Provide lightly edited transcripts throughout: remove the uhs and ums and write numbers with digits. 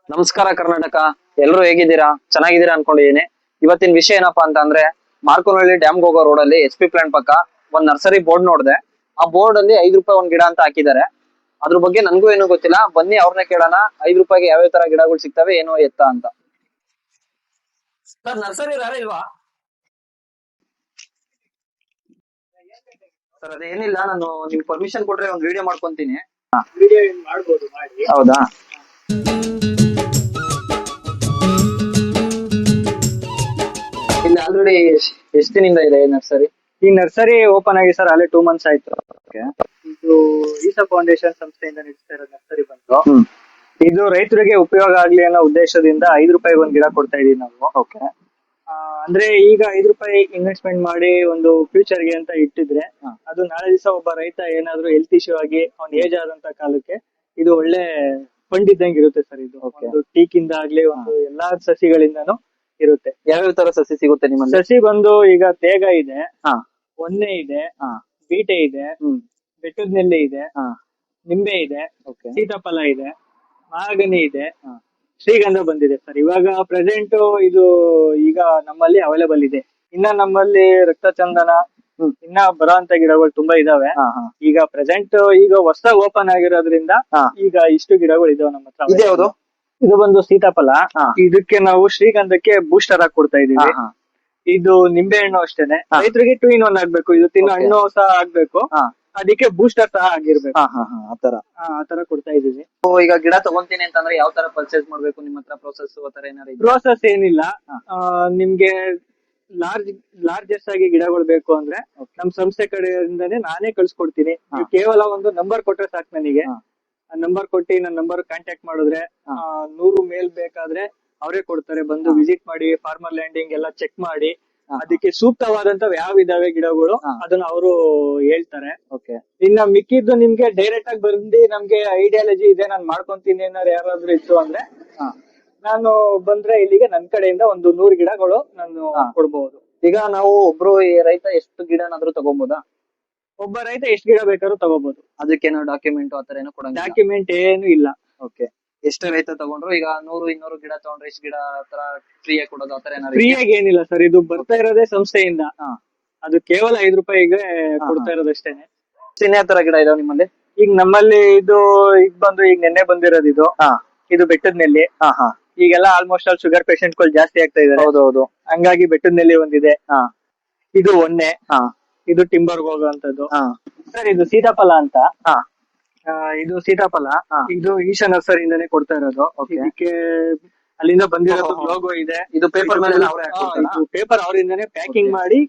ನಮಸ್ಕಾರ ಕರ್ನಾಟಕ. ಎಲ್ರು ಹೇಗಿದ್ದೀರಾ? ಚೆನ್ನಾಗಿದ್ದೀರಾ ಅನ್ಕೊಂಡಿದೀನಿ. ಇವತ್ತಿನ ವಿಷಯ ಏನಪ್ಪಾ ಅಂತ ಅಂದ್ರೆ, ಮಾರ್ಕೋನಹಳ್ಳಿ ಡ್ಯಾಮ್ಗೆ ಹೋಗೋ ರೋಡ್ ಅಲ್ಲಿ ಎಚ್ ಪಿ ಪ್ಲಾಂಟ್ ಪಕ್ಕ ಒಂದ್ ನರ್ಸರಿ ಬೋರ್ಡ್ ನೋಡಿದೆ. ಆ ಬೋರ್ಡ್ ಅಲ್ಲಿ ₹5 ಒಂದ್ ಗಿಡ ಅಂತ ಹಾಕಿದ್ದಾರೆ. ಅದ್ರ ಬಗ್ಗೆ ನನ್ಗೂ ಏನು ಗೊತ್ತಿಲ್ಲ. ಬನ್ನಿ ಅವ್ರನ್ನ ಕೇಳೋಣ, ₹5ಗೆ ಯಾವ್ಯಾವ ತರ ಗಿಡಗಳು ಸಿಗ್ತವೆ, ಏನೋ ಎತ್ತ ಅಂತ. ಸರ್, ನರ್ಸರಿ ಯಾರ ಇಲ್ವಾ? ಸರ್, ಅದೇನಿಲ್ಲ, ನಾನು ನಿಮ್ಗೆ ಪರ್ಮಿಷನ್ ಕೊಟ್ರೆ ಒಂದ್ ವಿಡಿಯೋ ಮಾಡ್ಕೊಂತೀನಿ. ವಿಡಿಯೋ ಮಾಡ್ಬೋದು, ಮಾಡಿ. ಹೌದಾ? ಇಲ್ಲಿ ಆಲ್ರೆಡಿ ಎಷ್ಟು ದಿನದಿಂದ ಇದೆ ನರ್ಸರಿ? ಈ ನರ್ಸರಿ ಓಪನ್ ಆಗಿ ಸರ್ ಅಲ್ಲೇ 2 months ಆಯ್ತು. ಇದು ಈಸಾ ಫೌಂಡೇಶನ್ ಸಂಸ್ಥೆಯಿಂದ ನಡೆಸ್ತಾ ಇರೋ ನರ್ಸರಿ ಬಂದು, ಇದು ರೈತರಿಗೆ ಉಪಯೋಗ ಆಗ್ಲಿ ಅನ್ನೋ ಉದ್ದೇಶದಿಂದ ₹5 ಒಂದ್ ಗಿಡ ಕೊಡ್ತಾ ಇದೀವಿ ನಾವು. ಓಕೆ. ಅಂದ್ರೆ ಈಗ ₹5 ಇನ್ವೆಸ್ಟ್ಮೆಂಟ್ ಮಾಡಿ ಒಂದು ಫ್ಯೂಚರ್ ಗೆ ಅಂತ ಇಟ್ಟಿದ್ರೆ, ಅದು ನಾಳೆ ದಿವಸ ಒಬ್ಬ ರೈತ ಏನಾದ್ರು ಹೆಲ್ತ್ ಇಶ್ಯೂ ಆಗಿ ಅವ್ನ್ ಏಜ್ ಆದಂತ ಕಾಲಕ್ಕೆ ಇದು ಒಳ್ಳೆ ಫಂಡ್ ಇದ್ದಂಗೆ ಇರುತ್ತೆ ಸರ್. ಇದು ಒಂದು ಟೀಕಿಂದ ಆಗ್ಲಿ, ಒಂದು ಎಲ್ಲಾ ಸಸಿಗಳಿಂದಾನು ಇರುತ್ತೆ. ಯಾವ್ಯಾವ ತರ ಸಸಿ ಸಿಗುತ್ತೆ ನಿಮ್ಮಲ್ಲಿ? ಸಸಿ ಬಂದು ಈಗ ತೇಗ ಇದೆ, ಒನ್ನೆ ಇದೆ, ಬೀಟೆ ಇದೆ, ಬೆಟ್ಟದ ನೆಲ್ಲಿ ಇದೆ, ನಿಂಬೆ ಇದೆ, ಸೀತಾಫಲ ಇದೆ, ಮಹಾಗನಿ ಇದೆ, ಶ್ರೀಗಂಧ ಬಂದಿದೆ ಸರ್. ಇವಾಗ ಪ್ರೆಸೆಂಟ್ ಇದು ಈಗ ನಮ್ಮಲ್ಲಿ ಅವೈಲೇಬಲ್ ಇದೆ. ಇನ್ನ ನಮ್ಮಲ್ಲಿ ರಕ್ತ ಚಂದನ ಇನ್ನ ಬರೋಂತ ಗಿಡಗಳು ತುಂಬಾ ಇದಾವೆ. ಈಗ ಪ್ರೆಸೆಂಟ್ ಈಗ ಹೊಸದಾಗಿ ಓಪನ್ ಆಗಿರೋದ್ರಿಂದ ಈಗ ಇಷ್ಟು ಗಿಡಗಳು ಇದಾವೆ ನಮ್ಮ ಹತ್ರ. ಇದು ಬಂದು ಸೀತಾಫಲ. ಇದಕ್ಕೆ ನಾವು ಶ್ರೀಗಂಧಕ್ಕೆ ಬೂಸ್ಟರ್ ಆಗಿ ಕೊಡ್ತಾ ಇದೀವಿ. ಇದು ನಿಂಬೆ ಹಣ್ಣು ಅಷ್ಟೇನೆ, ರೈತರಿಗೆ 2 in 1 ಆಗ್ಬೇಕು. ಇದು ತಿನ್ನೋ ಹಣ್ಣು ಸಹ ಆಗ್ಬೇಕು, ಅದಕ್ಕೆ ಬೂಸ್ಟರ್ ಸಹ ಆಗಿರ್ಬೇಕು. ಆತರ ಕೊಡ್ತಾ ಇದೀವಿ. ಈಗ ಗಿಡ ತಗೊಂತೀನಿ ಅಂತಂದ್ರೆ ಯಾವ ತರ ಪರ್ಚೇಸ್ ಮಾಡ್ಬೇಕು? ನಿಮ್ಮ ಹತ್ರ ಪ್ರೋಸೆಸ್ ಆತರ ಏನಾದ್ರು? ಪ್ರೋಸೆಸ್ ಏನಿಲ್ಲ, ನಿಮ್ಗೆ ಲಾರ್ಜೆಸ್ಟ್ ಆಗಿ ಗಿಡಗಳು ಬೇಕು ಅಂದ್ರೆ ನಮ್ ಸಂಸ್ಥೆ ಕಡೆಯಿಂದಾನೇ ನಾನೇ ಕಳ್ಸಿಕೊಡ್ತೀನಿ. ಕೇವಲ ಒಂದು ನಂಬರ್ ಕೊಟ್ರೆ ಸಾಕು ನನಗೆ. ನಂಬರ್ ಕೊಟ್ಟು ನನ್ನ ನಂಬರ್ ಕಾಂಟ್ಯಾಕ್ಟ್ ಮಾಡಿದ್ರೆ 100 ಮೇಲ್ ಬೇಕಾದ್ರೆ ಅವರೇ ಕೊಡ್ತಾರೆ. ಬಂದು ವಿಸಿಟ್ ಮಾಡಿ, ಫಾರ್ಮರ್ ಲ್ಯಾಂಡಿಂಗ್ ಎಲ್ಲ ಚೆಕ್ ಮಾಡಿ, ಅದಕ್ಕೆ ಸೂಕ್ತವಾದಂತ ಯಾವ ಇದಾವೆ ಗಿಡಗಳು ಅದನ್ನ ಅವರು ಹೇಳ್ತಾರೆ. ಇನ್ನ ಮಿಕ್ಕಿದ್ದು ನಿಮ್ಗೆ ಡೈರೆಕ್ಟ್ ಆಗಿ ಬಂದು ನಮ್ಗೆ ಐಡಿಯಾಲಜಿ ಇದೆ, ನಾನು ಮಾಡ್ಕೊಂತೀನಿ ಏನಾದ್ರು ಯಾರಾದ್ರೂ ಇತ್ತು ಅಂದ್ರೆ ನಾನು ಬಂದ್ರೆ ಇಲ್ಲಿಗೆ ನನ್ ಕಡೆಯಿಂದ ಒಂದು 100 ಗಿಡಗಳು ನಾನು ಕೊಡ್ಬಹುದು. ಈಗ ನಾವು ಒಬ್ರು ರೈತ ಎಷ್ಟು ಗಿಡನಾದ್ರೂ ತಗೊಬೋದಾ? ಒಬ್ಬ ರೈತ ಎಷ್ಟು ಗಿಡ ಬೇಕಾದ್ರೂ ತಗೋಬಹುದು. ಅದಕ್ಕೇನೋ ಡಾಕ್ಯುಮೆಂಟ್ ಆತರ ಏನೋ ಕೊಡಂಗಿಲ್ಲ? ಡಾಕ್ಯುಮೆಂಟ್ ಏನು ಇಲ್ಲ. ಎಷ್ಟು ರೈತ ತಗೊಂಡ್ರು ಈಗ 100-200 ಗಿಡ ತಗೊಂಡ್ರೆ ಎಷ್ಟು ಗಿಡ ತರ ಫ್ರೀ ಆಗಿ ಕೊಡೋದು ಆತರ ಏನಾದ್ರು? ಫ್ರೀ ಆಗಿ ಏನಿಲ್ಲ ಸರ್, ಇದು ಬರ್ತಾ ಇರೋದೇ ಸಂಸ್ಥೆಯಿಂದ. ಅದು ಕೇವಲ ₹5ಗೆ ಕೊಡ್ತಾ ಇರೋದಷ್ಟೇನೆ. ಯಾವ ತರ ಗಿಡ ಇದಾವೆ ನಿಮ್ಮಲ್ಲಿ? ಈಗ ನಮ್ಮಲ್ಲಿ ಇದು ಈಗ ಬಂದು ಈಗ ನೆನ್ನೆ ಬಂದಿರೋದು ಇದು. ಇದು ಬೆಟ್ಟದ ನೆಲ್ಲಿ. ಈಗೆಲ್ಲ ಆಲ್ಮೋಸ್ಟ್ ಆಲ್ ಶುಗರ್ ಪೇಷಂಟ್ ಗಳು ಜಾಸ್ತಿ ಆಗ್ತಾ ಇದಾರೆ. ಹೌದೌದು. ಹಂಗಾಗಿ ಬೆಟ್ಟದ ನೆಲ್ಲಿ ಒಂದಿದೆ. ಇದು ಒನ್ನೆ. ಇದು ಟಿಂಬರ್ ಹೋಗುವಂತದ್ದು ಸರ್. ಇದು ಸೀತಾಫಲ ಅಂತ. ಇದು ಸೀತಾಫಲ. ಇದು ಈಶಾ ನರ್ಸರಿಯಿಂದಾನೇ ಕೊಡ್ತಾ ಇರೋದು. ಇದಕ್ಕೆ ಅಲ್ಲಿಂದ ಬಂದಿರೋದು ಲೋಗೋ ಇದೆ. ಇದು ಪೇಪರ್ ಮೇಲೆ ಪೇಪರ್ ಅವರಿಂದಾನೇ ಪ್ಯಾಕಿಂಗ್ ಮಾಡಿ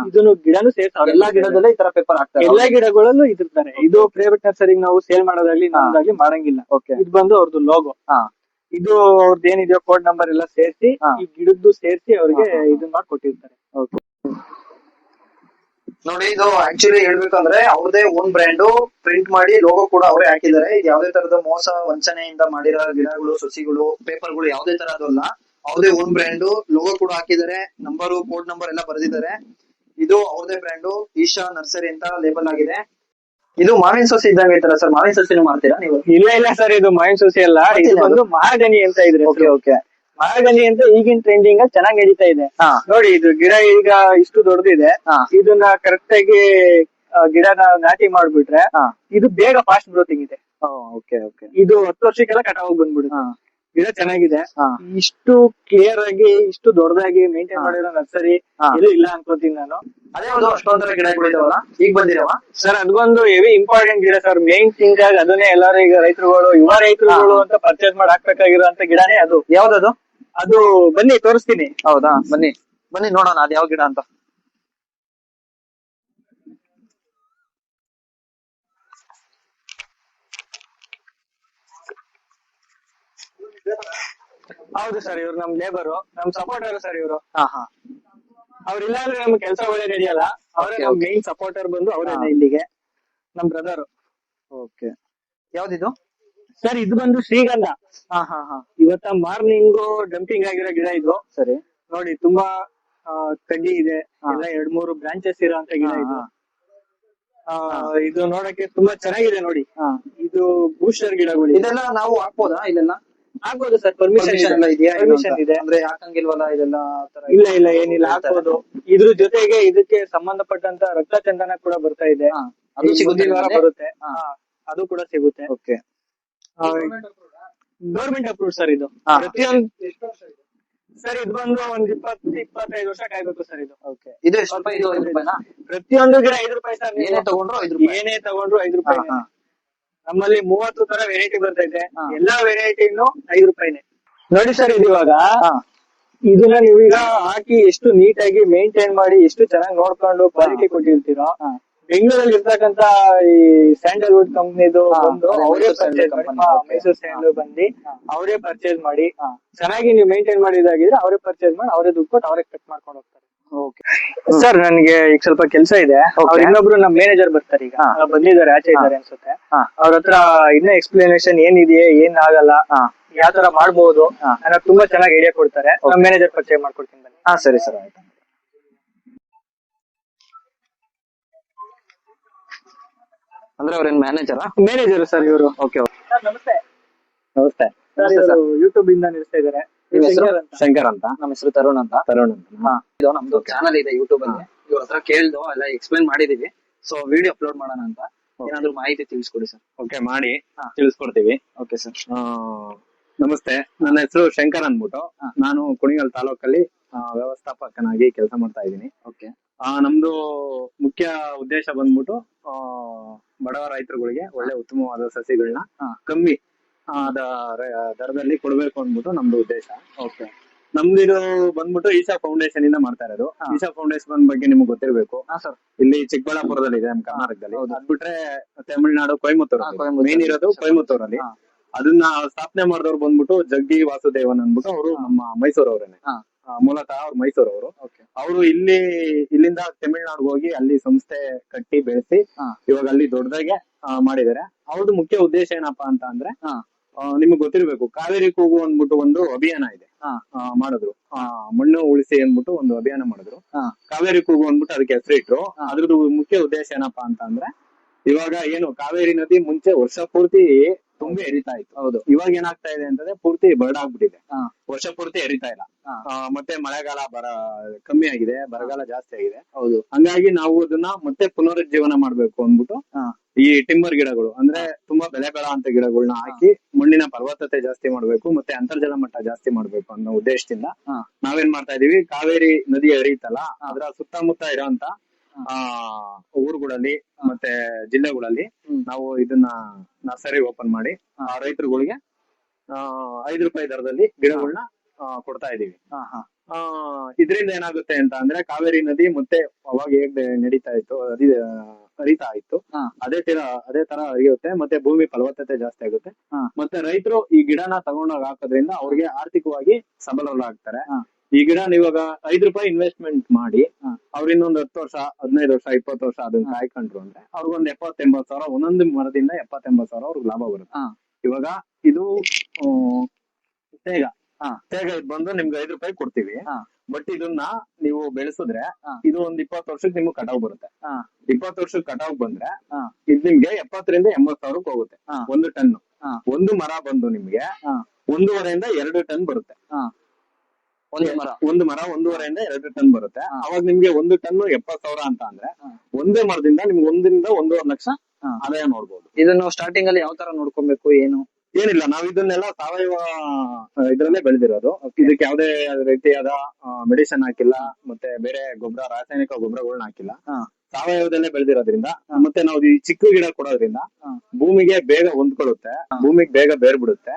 ಇದನ್ನು ಗಿಡನು ಸೇರ್ತಾರೆ. ಎಲ್ಲಾ ಗಿಡದಲ್ಲೇ ಈ ತರ ಪೇಪರ್ ಹಾಕ್ತಾರೆ? ಎಲ್ಲಾ ಗಿಡಗಳಲ್ಲೂ ಇದಿರ್ತಾರೆ. ಇದು ಪ್ರೈವೇಟ್ ನರ್ಸರಿಗೆ ನಾವು ಸೇಲ್ ಮಾಡೋದಾಗ್ಲಿ ನಮ್ದಾಗ್ಲಿ ಮಾಡಂಗಿಲ್ಲ. ಇದು ಬಂದು ಅವ್ರದ್ದು ಲೋಗೋ. ಇದು ಅವ್ರದ್ದು ಏನಿದೆಯೋ ಕೋಡ್ ನಂಬರ್ ಎಲ್ಲ ಸೇರಿಸಿ, ಈ ಗಿಡದ್ದು ಸೇರಿಸಿ ಅವ್ರಿಗೆ ಇದನ್ನ ಮಾಡಿ ಕೊಟ್ಟಿರ್ತಾರೆ. ನೋಡಿ, ಇದು ಆಕ್ಚುಲಿ ಹೇಳ್ಬೇಕಂದ್ರೆ ಅವ್ರದೇ ಓನ್ ಬ್ರ್ಯಾಂಡ್ ಪ್ರಿಂಟ್ ಮಾಡಿ ಲೋಗೋ ಕೂಡ ಅವರೇ ಹಾಕಿದ್ದಾರೆ. ಇದು ಯಾವ್ದೇ ತರದ ಮೋಸ ವಂಚನೆಯಿಂದ ಮಾಡಿರೋ ಗಿಡಗಳು, ಸಸಿಗಳು, ಪೇಪರ್ಗಳು ಯಾವ್ದೇ ತರ ಅದಲ್ಲ. ಅವ್ರದೇ ಓನ್ ಬ್ರ್ಯಾಂಡ್ ಲೋಗೋ ಕೂಡ ಹಾಕಿದ್ದಾರೆ. ನಂಬರು, ಕೋಡ್ ನಂಬರ್ ಎಲ್ಲ ಬರೆದಿದ್ದಾರೆ. ಇದು ಅವ್ರದೇ ಬ್ರ್ಯಾಂಡ್ ಈಶಾ ನರ್ಸರಿ ಅಂತ ಲೇಬಲ್ ಆಗಿದೆ. ಇದು ಮಾವಿನ ಸಸಿ ಇದ್ದಂಗೆ ಐತಲ್ಲ ಸರ್? ಮಾವಿನ ಸಸಿನೂ ಮಾಡ್ತೀರಾ ನೀವು? ಇಲ್ಲ ಸರ್, ಇದು ಮಾವಿನ ಸಸಿ ಅಲ್ಲ. ಇದು ಒಂದು ಮಹಾಗನಿ ಅಂತ ಇದ್ರೆ. ಮಹಾಗನಿ ಅಂತ ಈಗಿನ ಟ್ರೆಂಡಿಂಗ್ ಚೆನ್ನಾಗಿ ನಡೀತಾ ಇದೆ. ನೋಡಿ, ಇದು ಗಿಡ ಈಗ ಇಷ್ಟು ದೊಡ್ಡದಿದೆ. ಇದನ್ನ ಕರೆಕ್ಟ್ ಆಗಿ ಗಿಡನ ನಾಟಿ ಮಾಡ್ಬಿಟ್ರೆ ಇದು ಬೇಗ ಫಾಸ್ಟ್ ಗ್ರೋತಿಂಗ್ ಇದೆ. ಇದು 10 ವರ್ಷಕ್ಕೆಲ್ಲ ಕಟಾವಾಗಿ ಬಂದ್ಬಿಡುತ್ತೆ. ಗಿಡ ಚೆನ್ನಾಗಿದೆ. ಇಷ್ಟು ಕ್ಲಿಯರ್ ಆಗಿ ಇಷ್ಟು ದೊಡ್ಡದಾಗಿ ಮೇಂಟೈನ್ ಮಾಡಿರೋ ನರ್ಸರಿ ಎಲ್ಲೂ ಇಲ್ಲ ಅನ್ಕೋತೀನಿ ನಾನು. ಅದೇ ಒಂದು ಅಷ್ಟೊಂದರ ಗಿಡಗಳು ಇದಾವಲ್ಲ ಈಗ ಬಂದಿರವ ಸರ್? ಅದೊಂದು ಹೆವಿ ಇಂಪಾರ್ಟೆಂಟ್ ಗಿಡ ಸರ್. ಮೇನ್ ಥಿಂಗ್ ಆಗಿ ಅದನ್ನೇ ಎಲ್ಲಾರು ಈಗ ರೈತರುಗಳು, ಯುವ ರೈತರುಗಳು ಅಂತ ಪರ್ಚೇಸ್ ಮಾಡಿ ಹಾಕ್ಬೇಕಾಗಿರೋಂತ ಗಿಡನೇ ಅದು. ಯಾವ್ದದು? ಅದು ಬನ್ನಿ ತೋರಿಸ್ತೀನಿ. ಹೌದಾ? ಬನ್ನಿ ಬನ್ನಿ ನೋಡೋಣ ಅದ್ ಯಾವ ಗಿಡ ಅಂತ. ಹೌದು ಸರ್, ಇವ್ರು ನಮ್ ಲೇಬರು, ನಮ್ ಸಪೋರ್ಟರ್ ಸರ್ ಇವರು. ಅವ್ರಿಲ್ಲ ಅಂದ್ರೆ ನಮ್ ಕೆಲಸ ಒಳ್ಳೆ ನಡೆಯಲ್ಲ. ಅವರೇ ನಮ್ ಮೇನ್ ಸಪೋರ್ಟರ್ ಬಂದು ಅವರೇನೆ ಇಲ್ಲಿಗೆ, ನಮ್ ಬ್ರದರ್. ಯಾವ್ದಿದು ಸರ್? ಇದು ಬಂದು ಶ್ರೀಗಂಧ. ಇವತ್ತ ಮಾರ್ನಿಂಗ್ ಡಂಪಿಂಗ್ ಆಗಿರೋ ಗಿಡ ಇದು. ಸರಿ. ನೋಡಿ, ತುಂಬಾ ಕಡ್ಡಿ ಇದೆ, ಎಲ್ಲ 2-3 ಬ್ರಾಂಚಸ್ ಇರೋ ಅಂತ ಗಿಡ ಇದು. ಇದು ನೋಡಕ್ಕೆ ತುಂಬಾ ಚೆನ್ನಾಗಿದೆ ನೋಡಿ. ಇದು ಬೂಸ್ಟರ್ ಗಿಡಗಳು. ಇದೆಲ್ಲ ನಾವು ಹಾಕ್ಬೋದಾ? ಇದೆಲ್ಲ ಆಗ್ಬೋದು ಸರ್, ಪರ್ಮಿಷನ್ ಎಲ್ಲ ಇದೆಯಾ ಏನು ಅಂತ? ಪರ್ಮಿಷನ್ ಇದೆ. ಅಂದ್ರೆ ಹಾಕಂಗಿಲ್ವಲ್ಲ ಇದೆಲ್ಲ ಆ ತರ ಇಲ್ಲ ಇಲ್ಲ ಏನಿಲ್ಲ, ಹಾಕ್ಬೋದು. ಇದ್ರ ಜೊತೆಗೆ ಇದಕ್ಕೆ ಸಂಬಂಧಪಟ್ಟಂತ ರಕ್ತ ಚಂದನ ಕೂಡ ಬರ್ತಾ ಇದೆ, ಅದು ಸಿಗುತ್ತೆ ಮುಂದಿನ ವಾರ ನಿಮಗೆ? ಬರುತ್ತೆ. ಅದು ಕೂಡ ಸಿಗುತ್ತೆ. ಓಕೆ. ಗೌರ್ಮೆಂಟ್ ಅಪ್ರೂವ್ ಸರ್ ಇದು. ಪ್ರತಿಯೊಂದು ಸರ್ ಇದು ಬಂದು ಒಂದ್ 20-25 ವರ್ಷ ಕಾಯ್ಬೇಕು ಸರ್ ಇದು. ಓಕೆ. ಇದು ಎಷ್ಟು ರೂಪಾಯಿ? ಇದು 5 ರೂಪಾಯಿನಾ? ಪ್ರತಿಯೊಂದು ಗಿಡ 5 ರೂಪಾಯಿ ಸರ್. ಏನೇ ತಗೊಂಡ್ರು 5 ರೂಪಾಯಿ? ಏನೇ ತಗೊಂಡ್ರು 5 ರೂಪಾಯಿ. ನಮ್ಮಲ್ಲಿ 30 ತರ ವೆರೈಟಿ ಬರ್ತೈತೆ, ಎಲ್ಲಾ ವೆರೈಟಿನು 5 ರೂಪಾಯಿನೇ. ನೋಡಿ ಸರ್, ಇದು ಇವಾಗ ಇದನ್ನ ನೀವೀಗ ಹಾಕಿ ಎಷ್ಟು ನೀಟಾಗಿ ಮೇಂಟೈನ್ ಮಾಡಿ ಎಷ್ಟು ಚೆನ್ನಾಗಿ ನೋಡ್ಕೊಂಡು ಕ್ವಾಲಿಟಿ ಕೊಟ್ಟಿರ್ತೀರೋ, ಬೆಂಗಳೂರಲ್ಲಿ ಇರ್ತಕ್ಕಂತ ಈ ಸ್ಯಾಂಡಲ್ವುಡ್ ಕಂಪ್ನಿದು ಬಂದು ಅವರೇ ಪರ್ಚೇಸ್ ಮಾಡಿ, ಮೈಸೂರು ಸ್ಯಾಂಡಲ್ ಬಂದು ಅವರೇ ಪರ್ಚೇಸ್ ಮಾಡಿ ಚೆನ್ನಾಗಿ ನೀವು ಮೇಂಟೈನ್ ಮಾಡಿದಾಗಿದ್ರೆ ಅವರೇ ಪರ್ಚೇಸ್ ಮಾಡಿ ಅವರೇ ದುಡ್ಡು ಕೊಟ್ಟು ಅವರೇ ಕಟ್ ಮಾಡ್ಕೊಂಡು ಹೋಗ್ತಾರೆ. ಸರ್ ನನ್ಗೆ ಈಗ ಸ್ವಲ್ಪ ಕೆಲಸ ಇದೆ, ಅವ್ರು ಇನ್ನೊಬ್ರು ನಮ್ ಮ್ಯಾನೇಜರ್ ಬರ್ತಾರೆ, ಈಗ ಬಂದಿದ್ದಾರೆ, ಆಚೆ ಇದ್ದಾರೆ ಅನ್ಸುತ್ತೆ. ಅವ್ರ ಹತ್ರ ಇನ್ನ ಎಕ್ಸ್ಪ್ಲನೇಷನ್ ಏನಿದೆ ಏನ್ ಆಗಲ್ಲ, ಯಾವ ತರ ಮಾಡ್ಬೋದು ಅನ್ನೋ ತುಂಬಾ ಚೆನ್ನಾಗಿ ಐಡಿಯಾ ಕೊಡ್ತಾರೆ. ನಮ್ ಮ್ಯಾನೇಜರ್ ಪರಿಚಯ ಮಾಡ್ಕೊಡ್ತೀನಿ ಬನ್ನಿ. ಸರಿ ಸರ್, ಆಯ್ತು. ಅಂದ್ರೆ ಅವ್ರೇನ್ ಮ್ಯಾನೇಜರಾ? ಮ್ಯಾನೇಜರ್ ಸರ್ ಇವರು. ಓಕೆ. ಸರ್ ನಮಸ್ತೆ. ನಮಸ್ತೆ ಸರ್ ಯೂಟ್ಯೂಬ್ ಇಂದ ನಡೆಸ್ತಾ ಇದ್ದಾರೆ. ಶಂಕರ್ ಅಂತ. ನಮ್ಮ ಹೆಸರು ತರುಣ್ ಅಂತ. ಇದು ನಮ್ದು ಚಾನಲ್ ಇದೆ ಯೂಟ್ಯೂಬ್ ಅಲ್ಲಿ. ಇವ್ರ ಹತ್ರ ಕೇಳ್ದು ಎಲ್ಲ ಎಕ್ಸ್ಪ್ಲೈನ್ ಮಾಡಿದೀವಿ, ಸೊ ವಿಡಿಯೋ ಅಪ್ಲೋಡ್ ಮಾಡೋಣ ಅಂತ. ಏನಾದ್ರು ಮಾಹಿತಿ ತಿಳಿಸ್ಕೊಡಿ ಸರ್. ಓಕೆ, ಮಾಡಿ ತಿಳಿಸ್ಕೊಡ್ತೀವಿ. Okay sir. ನಮಸ್ತೆ, ನನ್ನ ಹೆಸರು ಶಂಕರ್ ಅಂದ್ಬಿಟ್ಟು. ನಾನು ಕುಣಿಗಲ್ ತಾಲೂಕಲ್ಲಿ ವ್ಯವಸ್ಥಾಪಕನಾಗಿ ಕೆಲಸ ಮಾಡ್ತಾ ಇದ್ದೀನಿ. ಓಕೆ. ನಮ್ದು ಮುಖ್ಯ ಉದ್ದೇಶ ಬಂದ್ಬಿಟ್ಟು ಬಡವ ರೈತರುಗಳಿಗೆ ಒಳ್ಳೆ ಉತ್ತಮವಾದ ಸಸಿಗಳನ್ನ ಕಮ್ಮಿ ದರದಲ್ಲಿ ಕೊಡ್ಬೇಕು ಅಂದ್ಬಿಟ್ಟು ನಮ್ದು ಉದ್ದೇಶ. ಓಕೆ. ನಮ್ದು ಇದು ಬಂದ್ಬಿಟ್ಟು ಈಶಾ ಫೌಂಡೇಶನ್ ಇಂದ ಮಾಡ್ತಾ ಇರೋದು. ಈಶಾ ಫೌಂಡೇಶನ್ ಬಗ್ಗೆ ನಿಮ್ಗೆ ಗೊತ್ತಿರ್ಬೇಕು. ಇಲ್ಲಿ ಚಿಕ್ಕಬಳ್ಳಾಪುರದಲ್ಲಿ ಇದೆ, ನಮ್ಮ ಕರ್ನಾಟಕದಲ್ಲಿ. ಅದ್ ಬಿಟ್ರೆ ತಮಿಳ್ನಾಡು, ಕೊಯಮತ್ತೂರು ಮೇನ್ ಇರೋದು ಕೊಯಮತ್ತೂರಲ್ಲಿ. ಅದನ್ನ ಸ್ಥಾಪನೆ ಮಾಡಿದವ್ರು ಬಂದ್ಬಿಟ್ಟು ಜಗ್ಗಿ ವಾಸುದೇವನ್ ಅಂದ್ಬಿಟ್ಟು, ಅವರು ನಮ್ಮ ಮೈಸೂರವ್ರೇನೆ. ಮೂಲತಃ ಅವ್ರು ಮೈಸೂರವರು. ಅವರು ಇಲ್ಲಿಂದ ತಮಿಳ್ನಾಡಿಗೆ ಹೋಗಿ ಅಲ್ಲಿ ಸಂಸ್ಥೆ ಕಟ್ಟಿ ಬೆಳೆಸಿ ಇವಾಗ ಅಲ್ಲಿ ದೊಡ್ಡದಾಗೆ ಮಾಡಿದ್ದಾರೆ. ಅವ್ರದ್ದು ಮುಖ್ಯ ಉದ್ದೇಶ ಏನಪ್ಪಾ ಅಂತ ಅಂದ್ರೆ, ನಿಮ್ಗೆ ಗೊತ್ತಿರ್ಬೇಕು, ಕಾವೇರಿ ಕೂಗು ಅಂದ್ಬಿಟ್ಟು ಒಂದು ಅಭಿಯಾನ ಇದೆ, ಮಾಡಿದ್ರು. ಮಣ್ಣು ಉಳಿಸಿ ಅಂದ್ಬಿಟ್ಟು ಒಂದು ಅಭಿಯಾನ ಮಾಡಿದ್ರು. ಕಾವೇರಿ ಕೂಗು ಅಂದ್ಬಿಟ್ಟು ಅದಕ್ಕೆ ಹೆಸರಿಟ್ರು. ಅದ್ರದ್ದು ಮುಖ್ಯ ಉದ್ದೇಶ ಏನಪ್ಪಾ ಅಂತ ಅಂದ್ರೆ, ಇವಾಗ ಏನು ಕಾವೇರಿ ನದಿ ಮುಂಚೆ ವರ್ಷ ಪೂರ್ತಿ ತುಂಬಿ ಹರಿತಾ ಇತ್ತು. ಹೌದು. ಇವಾಗ ಏನಾಗ್ತಾ ಇದೆ ಅಂತಂದ್ರೆ ಪೂರ್ತಿ ಬರ್ಡ್ ಆಗ್ಬಿಟ್ಟಿದೆ, ವರ್ಷ ಪೂರ್ತಿ ಹರಿತಾ ಇಲ್ಲ. ಮತ್ತೆ ಮಳೆಗಾಲ ಕಮ್ಮಿ ಆಗಿದೆ, ಬರಗಾಲ ಜಾಸ್ತಿ ಆಗಿದೆ. ಹೌದು. ಹಂಗಾಗಿ ನಾವು ಅದನ್ನ ಮತ್ತೆ ಪುನರುಜ್ಜೀವನ ಮಾಡ್ಬೇಕು ಅಂದ್ಬಿಟ್ಟು ಈ ಟಿಂಬರ್ ಗಿಡಗಳು, ಅಂದ್ರೆ ತುಂಬಾ ಬೆಲೆ ಬಾಳುವಂತ ಗಿಡಗಳನ್ನ ಹಾಕಿ ಮಣ್ಣಿನ ಫಲವತ್ತತೆ ಜಾಸ್ತಿ ಮಾಡ್ಬೇಕು, ಮತ್ತೆ ಅಂತರ್ಜಲ ಮಟ್ಟ ಜಾಸ್ತಿ ಮಾಡ್ಬೇಕು ಅನ್ನೋ ಉದ್ದೇಶದಿಂದ ನಾವೇನ್ ಮಾಡ್ತಾ ಇದೀವಿ, ಕಾವೇರಿ ನದಿ ಹರಿಯುತ್ತಲ್ಲ ಅದರ ಸುತ್ತಮುತ್ತ ಇರೋಂತ ಊರುಗಳಲ್ಲಿ ಮತ್ತೆ ಜಿಲ್ಲೆಗಳಲ್ಲಿ ನಾವು ಇದನ್ನ ನರ್ಸರಿ ಓಪನ್ ಮಾಡಿ ರೈತರುಗಳಿಗೆ 5 ರೂಪಾಯಿ ದರದಲ್ಲಿ ಗಿಡಗಳನ್ನ ಕೊಡ್ತಾ ಇದೀವಿ. ಇದರಿಂದ ಏನಾಗುತ್ತೆ ಅಂತ ಅಂದ್ರೆ, ಕಾವೇರಿ ನದಿ ಮತ್ತೆ ಅವಾಗ ಹೇಗ್ ನಡೀತಾ ಇತ್ತು, ಹರಿತಾ ಇತ್ತು, ಅದೇ ತರ ಹರಿಯುತ್ತೆ. ಮತ್ತೆ ಭೂಮಿ ಫಲವತ್ತತೆ ಜಾಸ್ತಿ ಆಗುತ್ತೆ. ಮತ್ತೆ ರೈತರು ಈ ಗಿಡನ ತಗೊಂಡೋಗಿ ಹಾಕೋದ್ರಿಂದ ಅವ್ರಿಗೆ ಆರ್ಥಿಕವಾಗಿ ಸಬಲರಾಗ್ತಾರೆ. ಈ ಗಿಡ ಇವಾಗ 5 ರೂಪಾಯಿ ಇನ್ವೆಸ್ಟ್ಮೆಂಟ್ ಮಾಡಿ ಅವ್ರ ಇನ್ನೊಂದು 10 ವರ್ಷ, 15 ವರ್ಷ, 20 ವರ್ಷ ಅದನ್ನ ಕಾಯ್ಕೊಂಡ್ರು ಅಂದ್ರೆ ಅವ್ರಿಗೊಂದು 70-80 ಸಾವಿರ, ಒಂದೊಂದು ಮರದಿಂದ 70-80 ಸಾವಿರ ಅವ್ರಿಗೆ ಲಾಭ ಬರುತ್ತೆ. ಇವಾಗ ಇದು ತೇಗ ಇದ್ ಬಂದು ನಿಮ್ಗೆ 5 ರೂಪಾಯಿ ಕೊಡ್ತೀವಿ. ಬಟ್ ಇದನ್ನ ನೀವು ಬೆಳೆಸಿದ್ರೆ ಇದು ಒಂದ್ 20 ವರ್ಷಕ್ಕೆ ನಿಮ್ಗೆ ಕಟಾವ್ ಬರುತ್ತೆ. 20 ವರ್ಷಕ್ಕೆ ಕಟಾವ್ ಬಂದ್ರೆ ಇದ್ ನಿಮ್ಗೆ 70-80 ಸಾವಿರಕ್ಕೆ ಹೋಗುತ್ತೆ ಒಂದು ಟನ್. ಒಂದು ಮರ ಬಂದು ನಿಮ್ಗೆ 1.5-2 ಟನ್ ಬರುತ್ತೆ. ಒಂದು ಮರ 1.5-2 ಟನ್ ಬರುತ್ತೆ. ಅವಾಗ ನಿಮ್ಗೆ ಒಂದು ಟನ್ 70 ಸಾವಿರ ಅಂತ ಅಂದ್ರೆ ಒಂದೇ ಮರದಿಂದ ನಿಮ್ಗೆ 1-1.5 ಲಕ್ಷ ಆದಾಯ ನೋಡ್ಬೋದು. ಇದನ್ನು ಸ್ಟಾರ್ಟಿಂಗ್ ಅಲ್ಲಿ ಯಾವ ತರ ನೋಡ್ಕೊಬೇಕು? ಏನಿಲ್ಲ, ನಾವ್ ಇದನ್ನೆಲ್ಲ ಸಾವಯವ ಇದ್ರಲ್ಲೇ ಬೆಳೆದಿರೋದು. ಇದಕ್ಕೆ ಯಾವುದೇ ರೀತಿಯಾದ ಮೆಡಿಸಿನ್ ಹಾಕಿಲ್ಲ, ಮತ್ತೆ ಬೇರೆ ರಾಸಾಯನಿಕ ಗೊಬ್ಬರಗಳನ್ನ ಹಾಕಿಲ್ಲ. ಸಾವಯವದಲ್ಲೇ ಬೆಳೆದಿರೋದ್ರಿಂದ, ಮತ್ತೆ ನಾವು ಈ ಚಿಕ್ಕ ಗಿಡ ಕೊಡೋದ್ರಿಂದ ಭೂಮಿಗೆ ಬೇಗ ಹೊಂದ್ಕೊಳ್ಳುತ್ತೆ, ಭೂಮಿಗೆ ಬೇಗ ಬೇರ್ ಬಿಡುತ್ತೆ.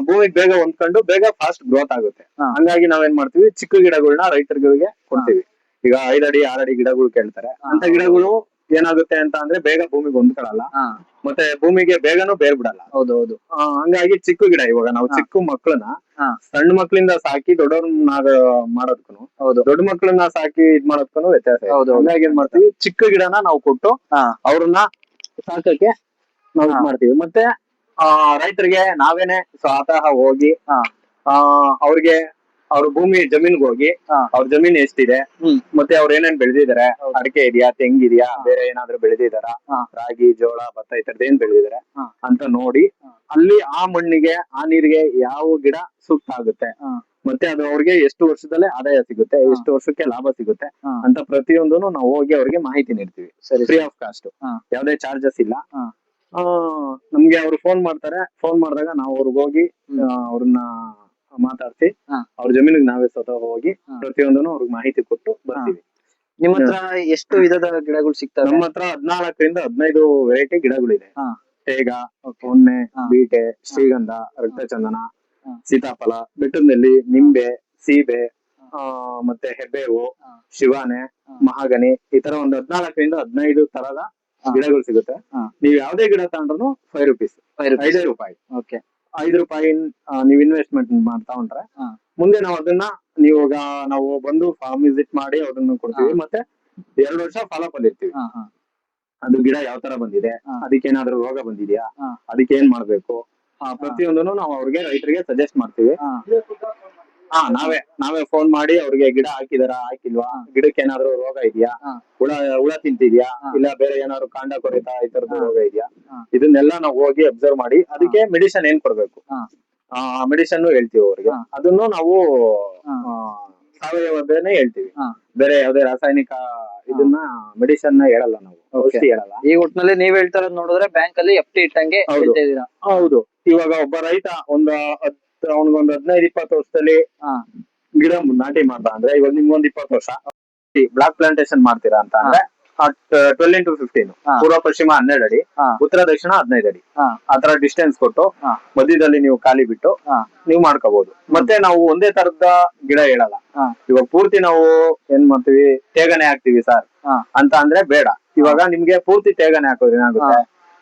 ಭೂಮಿಗೆ ಬೇಗ ಹೊಂದ್ಕೊಂಡು ಬೇಗ ಫಾಸ್ಟ್ ಗ್ರೋತ್ ಆಗುತ್ತೆ. ಹಂಗಾಗಿ ನಾವೇನ್ ಮಾಡ್ತೀವಿ, ಚಿಕ್ಕ ಗಿಡಗಳನ್ನ ರೈತರಿಗೆ ಕೊಡ್ತೀವಿ. ಈಗ 5 ಅಡಿ 6 ಅಡಿ ಗಿಡಗಳು ಕೇಳ್ತಾರೆ. ಅಂತ ಗಿಡಗಳು ಏನಾಗುತ್ತೆ ಅಂತ ಅಂದ್ರೆ ಬೇಗ ಭೂಮಿಗೆ ಹೊಂದ್ಕೊಳ್ಳಲ್ಲ, ಮತ್ತೆ ಭೂಮಿಗೆ ಬೇಗನೂ ಬೇರ್ ಬಿಡಲ್ಲ. ಹೌದೌದು. ಹಂಗಾಗಿ ಚಿಕ್ಕ ಗಿಡ, ಇವಾಗ ನಾವು ಚಿಕ್ಕ ಮಕ್ಕಳನ್ನ ಸಣ್ಣ ಮಕ್ಳಿಂದ ಸಾಕಿ ದೊಡ್ಡವ್ರನ್ನ ಮಾಡೋದಕ್ಕೂ, ದೊಡ್ಡ ಮಕ್ಳನ್ನ ಸಾಕಿ ಇದ್ ಮಾಡೋದಕ್ಕೂ ವ್ಯತ್ಯಾಸ. ಹಂಗಾಗಿ ಏನ್ ಮಾಡ್ತೀವಿ, ಚಿಕ್ಕ ಗಿಡನ ನಾವು ಕೊಟ್ಟು ಅವ್ರನ್ನ ಸಾಕಕ್ಕೆ ನಾವು ಇದ್ ಮಾಡ್ತೀವಿ. ಮತ್ತೆ ರೈತರಿಗೆ ನಾವೇನೆ ಸ್ವತಃ ಹೋಗಿ ಅವ್ರಿಗೆ ಅವ್ರ ಭೂಮಿ ಜಮೀನ್ಗೆ ಹೋಗಿ ಅವ್ರ ಜಮೀನ್ ಎಷ್ಟಿದೆ, ಮತ್ತೆ ಅವ್ರ ಏನೇನ್ ಬೆಳೆದಿದ್ದಾರೆ, ಅಡಿಕೆ ಇದೆಯಾ, ತೆಂಗಿದ್ಯಾ, ಬೇರೆ ಏನಾದ್ರು ಬೆಳೆದಿದಾರ, ರಾಗಿ, ಜೋಳ, ಭತ್ತ ಈ ತರದ್ ಏನ್ ಬೆಳೆದಿದ್ದಾರೆ ಅಂತ ನೋಡಿ, ಅಲ್ಲಿ ಆ ಮಣ್ಣಿಗೆ ಆ ನೀರಿಗೆ ಯಾವ ಗಿಡ ಸೂಕ್ತ ಆಗುತ್ತೆ, ಮತ್ತೆ ಅದು ಅವ್ರಿಗೆ ಎಷ್ಟು ವರ್ಷದಲ್ಲೇ ಆದಾಯ ಸಿಗುತ್ತೆ, ಎಷ್ಟು ವರ್ಷಕ್ಕೆ ಲಾಭ ಸಿಗುತ್ತೆ ಅಂತ ಪ್ರತಿಯೊಂದನ್ನು ನಾವು ಹೋಗಿ ಅವ್ರಿಗೆ ಮಾಹಿತಿ ನೀಡ್ತೀವಿ. ಫ್ರೀ ಆಫ್ ಕಾಸ್ಟ್, ಯಾವ್ದೇ ಚಾರ್ಜಸ್ ಇಲ್ಲ. ನಮ್ಗೆ ಅವ್ರು ಫೋನ್ ಮಾಡ್ತಾರೆ. ಫೋನ್ ಮಾಡಿದಾಗ ನಾವು ಅವ್ರಿಗೆ ಹೋಗಿ ಅವ್ರನ್ನ ಮಾತಾಡ್ಸಿ ಅವ್ರ ಜಮೀನಿಗೆ ನಾವೇ ಸ್ವತಃ ಹೋಗಿ ಪ್ರತಿಯೊಂದನ್ನು ಅವ್ರಿಗೆ ಮಾಹಿತಿ ಕೊಟ್ಟು ಬರ್ತೀವಿ. ನಿಮ್ಮ ಹತ್ರ ಎಷ್ಟು ವಿಧದ ಗಿಡಗಳು ಸಿಗ್ತವೆ? ನಮ್ಮ ಹತ್ರ 14ರಿಂದ 15 ವೆರೈಟಿ ಗಿಡಗಳಿದೆ. ತೇಗ, ಹೊನ್ನೆ, ಬೀಟೆ, ಶ್ರೀಗಂಧ, ರಕ್ತಚಂದನ, ಸೀತಾಫಲ, ಬೆಟ್ಟದಲ್ಲಿ, ನಿಂಬೆ, ಸೀಬೆ, ಮತ್ತೆ ಹೆಬ್ಬೇವು, ಶಿವಾನೆ, ಮಹಾಗನಿ, ಈ ತರ ಒಂದು 14ರಿಂದ 15 ತರದ ಗಿಡಗಳು ಸಿಗುತ್ತೆ. ನೀವ್ ಯಾವ್ದೇ ಗಿಡ ತಗೊಂಡ್ರು 5 ರೂಪೀಸ್, 5 ರೂಪಾಯಿ. ಓಕೆ, 5 ರೂಪಾಯಿ ನೀವ್ ಇನ್ವೆಸ್ಟ್ಮೆಂಟ್ ಮಾಡ್ತಾ ಹೊಂಟ್ರೆ ಮುಂದೆ ನಾವು ಅದನ್ನ ನಾವು ಬಂದು ಫಾರ್ಮ್ ವಿಸಿಟ್ ಮಾಡಿ ಅದನ್ನ ಕೊಡ್ತೀವಿ. ಮತ್ತೆ 2 ವರ್ಷ ಫಾಲೋ ಅಪ್ ಇರ್ತೀವಿ. ಅದು ಗಿಡ ಯಾವ ತರ ಬಂದಿದೆ, ಅದಕ್ಕೇನಾದ್ರೂ ರೋಗ ಬಂದಿದ್ಯಾ, ಅದಕ್ಕೆ ಏನ್ ಮಾಡ್ಬೇಕು, ಪ್ರತಿಯೊಂದನ್ನು ನಾವು ಅವ್ರಿಗೆ ರೈತರಿಗೆ ಸಜೆಸ್ಟ್ ಮಾಡ್ತೀವಿ. ನಾವೇ ಫೋನ್ ಮಾಡಿ ಅವ್ರಿಗೆ ಗಿಡ ಹಾಕಿದಾರ, ಹಾಕಿಲ್ವಾ, ಗಿಡಕ್ಕೆ ಏನಾದ್ರು ರೋಗ ಇದೆಯಾ, ಹುಳ ತಿಂತಿದ್ಯಾ, ಇಲ್ಲ ಬೇರೆ ಏನಾದ್ರು ಕಾಂಡ ಕೊರಿತ ಈ ತರದ ರೋಗ ಇದೆಯಾ, ಇದನ್ನೆಲ್ಲ ನಾವು ಹೋಗಿ ಅಬ್ಸರ್ವ್ ಮಾಡಿ ಅದಕ್ಕೆ ಮೆಡಿಸಿನ್ ಏನ್ ಕೊಡ್ಬೇಕು ಮೆಡಿಸಿನ್ ಹೇಳ್ತೀವಿ ಅವ್ರಿಗೆ. ಅದನ್ನು ನಾವು ಸಾವಯವದನ್ನೇ ಹೇಳ್ತೀವಿ, ಬೇರೆ ಯಾವ್ದೇ ರಾಸಾಯನಿಕ ಇದನ್ನ ಮೆಡಿಸಿನ್ ಹೇಳಲ್ಲ ನಾವು, ಔಷಧಿ ಹೇಳಲ್ಲ. ಈ ಒಟ್ಟಿನಲ್ಲಿ ನೀವ್ ಹೇಳ್ತಾ ಇರೋದ್ ನೋಡಿದ್ರೆ ಬ್ಯಾಂಕ್ ಅಲ್ಲಿ ಎಫ್ಡಿ ಇಟ್ಟಂಗೆ ಹೇಳ್ತಾ ಇದೀರಾ. ಹೌದು. ಇವಾಗ ಒಬ್ಬ ರೈತ ಅವನಿಗೊಂದು 15-20 ವರ್ಷದಲ್ಲಿ ಗಿಡ ನಾಟಿ ಮಾಡ್ದ ಅಂದ್ರೆ, ಇವಾಗ ನಿಮ್ಗೊಂದು 20 ವರ್ಷ ಬ್ಲಾಕ್ ಪ್ಲಾಂಟೇಶನ್ ಮಾಡ್ತೀರಾ ಅಂತ ಅಂದ್ರೆ 12x15 ಪೂರ್ವ ಪಶ್ಚಿಮ 12 ಅಡಿ, ಉತ್ತರ ದಕ್ಷಿಣ 15 ಅಡಿ, ಆತರ ಡಿಸ್ಟೆನ್ಸ್ ಕೊಟ್ಟು ಮಧ್ಯದಲ್ಲಿ ನೀವು ಖಾಲಿ ಬಿಟ್ಟು ನೀವು ಮಾಡ್ಕೋಬಹುದು. ಮತ್ತೆ ನಾವು ಒಂದೇ ತರದ ಗಿಡ ಹೇಳಲ್ಲ. ಇವಾಗ ಪೂರ್ತಿ ನಾವು ಏನ್ ಮಾಡ್ತೀವಿ, ತೇಗನೆ ಹಾಕ್ತಿವಿ ಸರ್ ಅಂತ ಅಂದ್ರೆ ಬೇಡ. ಇವಾಗ ನಿಮ್ಗೆ ಪೂರ್ತಿ ತೇಗನೆ ಹಾಕೋದ್ರೆ ಏನಾಗುತ್ತೆ,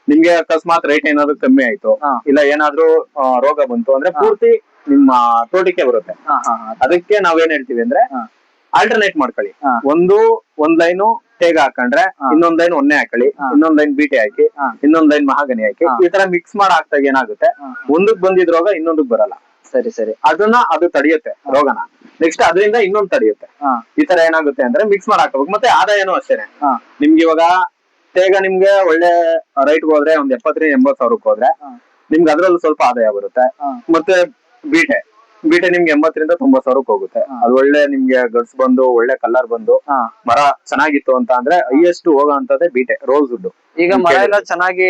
ನಿಮ್ಗೆ ಅಕಸ್ಮಾತ್ ರೇಟ್ ಏನಾದ್ರು ಕಮ್ಮಿ ಆಯ್ತು, ಇಲ್ಲ ಏನಾದ್ರು ರೋಗ ಬಂತು ಅಂದ್ರೆ ಪೂರ್ತಿ ನಿಮ್ಮ ತೋಟಕ್ಕೆ ಬರುತ್ತೆ. ಅದಕ್ಕೆ ನಾವೇನ್ ಹೇಳ್ತೀವಿ ಅಂದ್ರೆ ಆಲ್ಟರ್ನೇಟ್ ಮಾಡ್ಕೊಳ್ಳಿ. ಒಂದ್ ಲೈನು ತೇಗ ಹಾಕೊಂಡ್ರೆ ಇನ್ನೊಂದ್ ಲೈನ್ ಹೊನ್ನೆ ಹಾಕೊಳ್ಳಿ, ಇನ್ನೊಂದ್ ಲೈನ್ ಬೀಟೆ ಹಾಕಿ, ಇನ್ನೊಂದ್ ಲೈನ್ ಮಹಾಗನಿ ಹಾಕಿ, ಈ ತರ ಮಿಕ್ಸ್ ಮಾಡಿ ಹಾಕ್ದಾಗ ಏನಾಗುತ್ತೆ, ಒಂದಕ್ ಬಂದಿದ್ ರೋಗ ಇನ್ನೊಂದಕ್ ಬರಲ್ಲ. ಸರಿ ಅದು ತಡೆಯುತ್ತೆ ರೋಗನ. ನೆಕ್ಸ್ಟ್ ಅದರಿಂದ ಇನ್ನೊಂದ್ ತಡೆಯುತ್ತೆ. ಈ ತರ ಏನಾಗುತ್ತೆ ಅಂದ್ರೆ ಮಿಕ್ಸ್ ಮಾಡಿ ಹಾಕೋಬೇಕು. ಮತ್ತೆ ಆದಾಯನೂ ಅಷ್ಟೇನೆ. ನಿಮ್ಗೆ ಇವಾಗ ತೇಗ ನಿಮ್ಗೆ ಒಳ್ಳೆ ರೈಟ್ ಹೋದ್ರೆ ಒಂದ್ 70-80 ಸಾವಿರಕ್ಕೆ ಹೋದ್ರೆ ನಿಮ್ಗೆ ಅದ್ರಲ್ಲಿ ಸ್ವಲ್ಪ ಆದಾಯ ಬರುತ್ತೆ. ಮತ್ತೆ ಬೀಟೆ ನಿಮ್ಗೆ 80-90 ಸಾವಿರಕ್ಕೆ ಹೋಗುತ್ತೆ. ಅದು ಒಳ್ಳೆ ನಿಮ್ಗೆ ಗಡ್ಸ್ ಬಂದು ಒಳ್ಳೆ ಕಲರ್ ಬಂದು ಮರ ಚೆನ್ನಾಗಿತ್ತು ಅಂತ ಅಂದ್ರೆ ಹೈಯೆಸ್ಟ್ ಹೋಗೋ ಅಂತದೇ ಬೀಟೆ, ರೋಸ್ ವುಡ್. ಈಗ ಮರ ಎಲ್ಲ ಚೆನ್ನಾಗಿ